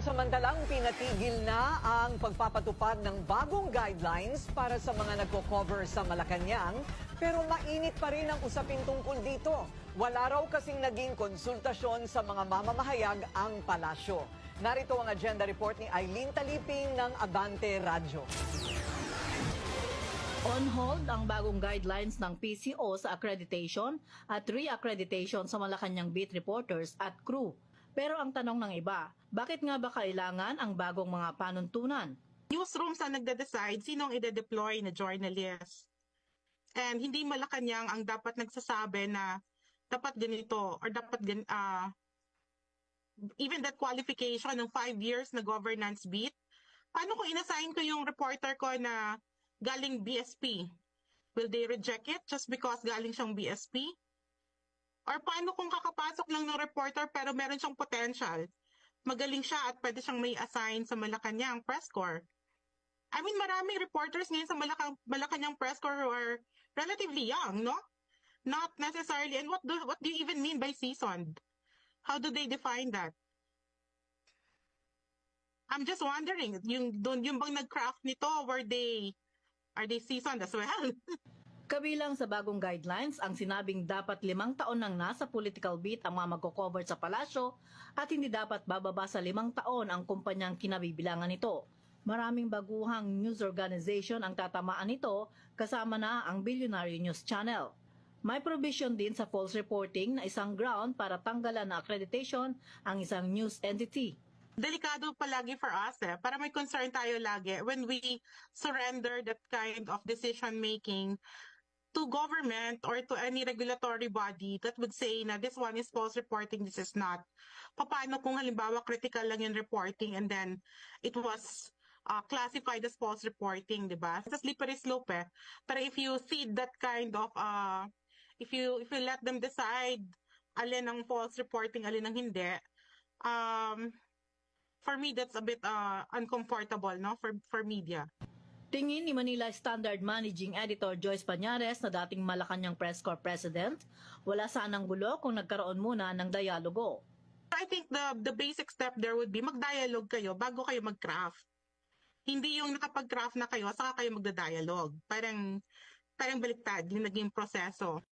Samantalang pinatigil na ang pagpapatupad ng bagong guidelines para sa mga nagko-cover sa Malacanang, pero mainit pa rin ang usapin tungkol dito. Wala raw kasing naging konsultasyon sa mga mamamahayag ang palasyo. Narito ang agenda report ni Eileen Taliping ng Abante Radyo. On hold ang bagong guidelines ng PCO sa accreditation at re-accreditation sa Malacanang beat reporters at crew. Pero ang tanong ng iba, bakit nga ba kailangan ang bagong mga panuntunan? Newsrooms ang nagde-decide sinong ide-deploy na journalist. And hindi Malacanang ang dapat nagsasabi na dapat ganito or dapat even that qualification ng 5 years na governance beat. Paano kung inassign ko yung reporter ko na galing BSP? Will they reject it just because galing siyang BSP? Or paano kung kakapasok lang ng reporter pero meron siyang potential? Magaling siya at pwede siyang may assign sa Malacanang Press Corps. I mean, maraming reporters ngayon sa Malacanang Press Corps who are relatively young, no? Not necessarily. And what do you even mean by seasoned? How do they define that? I'm just wondering, yung bang nag-craft nito, are they seasoned as well? Kabilang sa bagong guidelines ang sinabing dapat 5 taon nang nasa political beat ang mga magko-cover sa palasyo at hindi dapat bababa sa 5 taon ang kumpanyang kinabibilangan nito. Maraming baguhang news organization ang tatamaan nito kasama na ang Billionaire News Channel. May provision din sa false reporting na isang ground para tanggalan na accreditation ang isang news entity. Delikado palagi for us para may concern tayo lagi when we surrender that kind of decision making to government or to any regulatory body that would say na this one is false reporting, this is not. Paano kung halimbawa critical lang yung reporting and then it was classified as false reporting, di ba? It's a slippery slope Pero if you see that kind of, if you let them decide alin ang false reporting, alin ang hindi, for me that's a bit uncomfortable, no, for media. Tingin ni Manila Standard Managing Editor Joyce Pañares na dating Malacanang Press Corps President, wala sanang gulo kung nagkaroon muna ng dialogo. I think the basic step there would be mag-dialogue kayo bago kayo mag-craft. Hindi yung nakapag-craft na kayo, saka kayo magda-dialogue. Parang baliktad yung naging proseso.